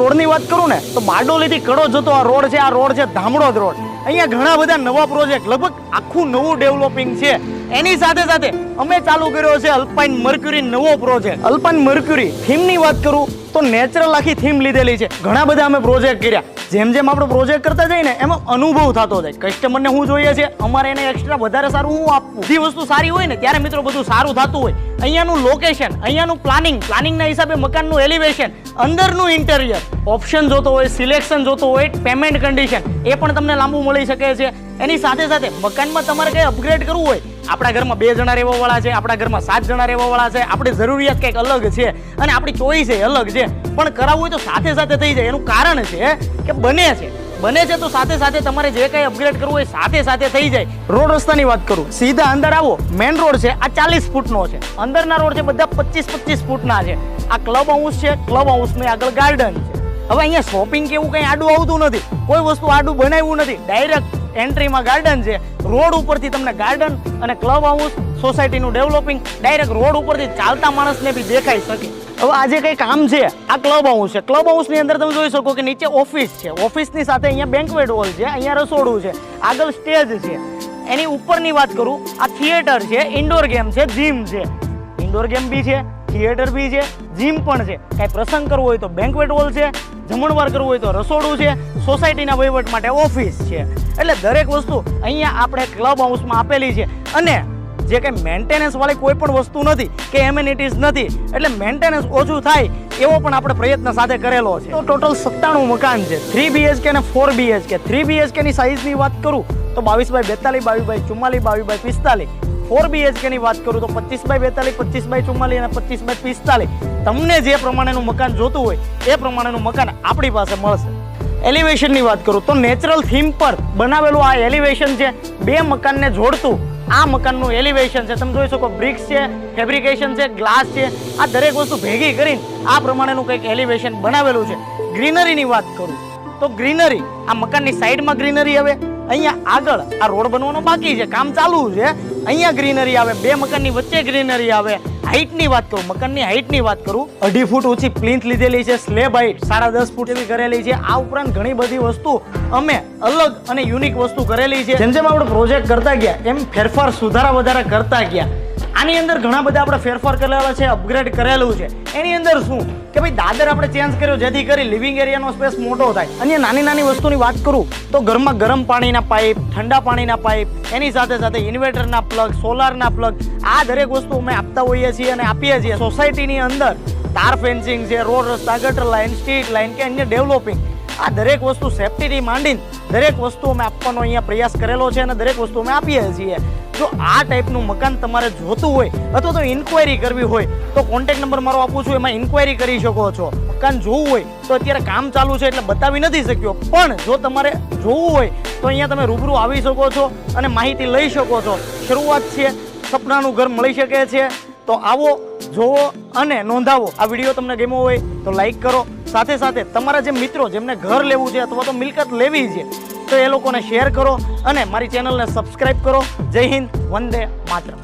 રોડની વાત કરું ને તો બારડોલીથી કડો જતો આ રોડ છે. આ રોડ છે ધામડોદ રોડ. અહીંયા ઘણા બધા નવા પ્રોજેક્ટ, લગભગ આખું નવું ડેવલપિંગ છે. એની સાથે સાથે અમે ચાલુ કર્યો છે અલ્પાઇન મર્ક્યુરી નવો પ્રોજેક્ટ. અલ્પાઇન મર્ક્યુરી થીમની વાત કરું તો નેચરલ આખી થીમ લીધેલી છે. ઘણા બધા અમે પ્રોજેક્ટ કર્યા. જેમ જેમ આપણે પ્રોજેક્ટ કરતા જઈએ ને એમાં અનુભવ થતો જાય. કસ્ટમરને શું જોઈએ છે, અમારે એને એક્સ્ટ્રા વધારે સારું હું આપવું. બધી વસ્તુ સારી હોય ને ત્યારે મિત્રો બધું સારું થતું હોય. અહીંયાનું લોકેશન, અહીંયાનું પ્લાનિંગના હિસાબે મકાનનું એલિવેશન, અંદરનું ઇન્ટેરિયર, ઓપ્શન જોતો હોય, સિલેક્શન જોતો હોય, પેમેન્ટ કન્ડિશન એ પણ તમને લાંબુ મળી શકે છે. એની સાથે સાથે મકાનમાં તમારે કંઈ અપગ્રેડ કરવું હોય, આપણા ઘરમાં 2 જણા રહેવાવાળા છે, આપણા ઘરમાં 7 જણા રહેવાવાળા છે, આપણી જરૂરિયાત કંઈક અલગ છે અને આપણી ચોઈસ એ અલગ છે, પણ કરાવવું હોય તો સાથે સાથે થઈ જાય. એનું કારણ છે કે બને છે તો સાથે સાથે તમારે જે કંઈ અપગ્રેડ કરવું હોય સાથે સાથે થઈ જાય. રોડ રસ્તાની વાત કરું, સીધા અંદર આવો, મેઇન રોડ છે આ 40 ફૂટનો છે. અંદરના રોડ છે બધા 25-25 ફૂટના છે. આ ક્લબ હાઉસ છે, ક્લબ હાઉસની આગળ ગાર્ડન છે. હવે અહીંયા શોપિંગ કે એવું કંઈ આડું આવતું નથી, કોઈ વસ્તુ આડું બનાવ્યું નથી. ડાયરેક્ટ એન્ટ્રીમાં ગાર્ડન છે. રોડ ઉપરથી તમને ગાર્ડન અને ક્લબ હાઉસ, સોસાયટીનું ડેવલપિંગ ડાયરેક્ટ રોડ ઉપરથી ચાલતા માણસને બી દેખાઈ શકે. હવે આજે કંઈ કામ છે, આ ક્લબ હાઉસ છે. ક્લબ હાઉસની અંદર તમે જોઈ શકો કે નીચે ઓફિસ છે, ઓફિસની સાથે અહીંયા બેન્ક્વેટ હોલ છે, અહીંયા રસોડું છે, આગળ સ્ટેજ છે. એની ઉપરની વાત કરું, આ થિયેટર છે, ઇન્ડોર ગેમ છે, જીમ છે. ઇન્ડોર ગેમ બી છે, થિયેટર બી છે, જીમ પણ છે. કાંઈ પ્રસંગ કરવો હોય તો બેન્ક્વેટ હોલ છે, જમણવાર કરવું હોય તો રસોડું છે, સોસાયટીના વહીવટ માટે ઓફિસ છે. એટલે દરેક વસ્તુ અહીંયા આપણે ક્લબ હાઉસમાં આપેલી છે. અને જે કંઈ મેન્ટેનન્સ વાળી કોઈ પણ વસ્તુ નથી કે એમ્યુનિટીઝ નથી, એટલે મેન્ટેનન્સ ઓછું થાય એવો પણ આપણે પ્રયત્ન સાથે કરેલો છે. તો ટોટલ 97 મકાન છે, 3 BHK અને 4 BHK. 3 BHK ની સાઇઝની વાત કરું તો 22x42, 22x44, 22x45. 4 BHK ની વાત કરું તો 25x42, 25x44 અને 25x45. તમને જે પ્રમાણેનું મકાન જોતું હોય એ પ્રમાણેનું મકાન આપણી પાસે મળશે. એલિવેશનની વાત કરું તો નેચરલ થીમ પર બનાવેલું આ એલિવેશન છે. 2 મકાનને જોડતું આ મકાનનું એલિવેશન છે. તમે જોઈ શકો બ્રિક્સ છે, ફેબ્રિકેશન છે, ગ્લાસ છે. આ દરેક વસ્તુ ભેગી કરીને આ પ્રમાણેનું કંઈક એલિવેશન બનાવેલું છે. ગ્રીનરીની વાત કરું તો ગ્રીનરી, આ મકાનની સાઈડમાં ગ્રીનરી આવે, અહીંયા આગળ આ રોડ બનવાનો બાકી છે, કામ ચાલુ છે, અહીંયા ગ્રીનરી આવે, 2 મકાનની વચ્ચે ગ્રીનરી આવે. હાઇટની વાત કરું, મકાનની હાઇટની વાત કરું, 2.5 ફૂટ ઊંચી પ્લિન્થ લીધેલી છે, સ્લેબ હાઇટ 10.5 ફૂટ એવી કરેલી છે. આ ઉપરાંત ઘણી બધી વસ્તુ અમે અલગ અને યુનિક વસ્તુ કરેલી છે. જેમ જેમ આપણે પ્રોજેક્ટ કરતા ગયા એમ ફેરફાર સુધારા વધારા કરતા ગયા. આની અંદર ઘણા બધા આપણે ફેરફાર કરેલા છે, અપગ્રેડ કરેલું છે. એની અંદર શું કે ભાઈ દાદર આપણે ચેન્જ કર્યો જેથી કરી લિવિંગ એરિયાનો સ્પેસ મોટો થાય. અને નાની નાની વસ્તુની વાત કરું તો ઘરમાં ગરમ પાણીના પાઇપ, ઠંડા પાણીના પાઇપ, એની સાથે સાથે ઇન્વર્ટરના પ્લગ, સોલારના પ્લગ, આ દરેક વસ્તુ અમે આપતા હોઈએ છીએ અને આપીએ છીએ. સોસાયટીની અંદર તાર ફેન્સિંગ છે, રોડ રસ્તા, ગટર લાઇન, સ્ટ્રીટ લાઇન કે અન્ય ડેવલપિંગ, આ દરેક વસ્તુ સેફ્ટીથી માંડીને દરેક વસ્તુ અમે આપવાનો અહીંયા પ્રયાસ કરેલો છે અને દરેક વસ્તુ અમે આપીએ છીએ. જો આ ટાઈપનું મકાન તમારે જોતું હોય અથવા તો ઇન્ક્વાયરી કરવી હોય તો કોન્ટેક્ટ નંબર મારો આપું છું, એમાં ઇન્ક્વાયરી કરી શકો છો. મકાન જોવું હોય તો અત્યારે કામ ચાલુ છે એટલે બતાવી નથી શક્યો, પણ જો તમારે જોવું હોય તો અહીંયા તમે રૂબરૂ આવી શકો છો અને માહિતી લઈ શકો છો. શરૂઆત છે, સપનાનું ઘર મળી શકે છે. તો આવો, જોવો અને નોંધાવો. આ વિડીયો તમને ગમ્યો હોય તો લાઈક કરો. સાથે સાથે તમારા જે મિત્રો જેમને ઘર લેવું છે અથવા તો મિલકત લેવી છે તો એ લોકોને શેર કરો અને મારી ચેનલને સબસ્ક્રાઇબ કરો. જય હિન્દ, વંદે માતરમ.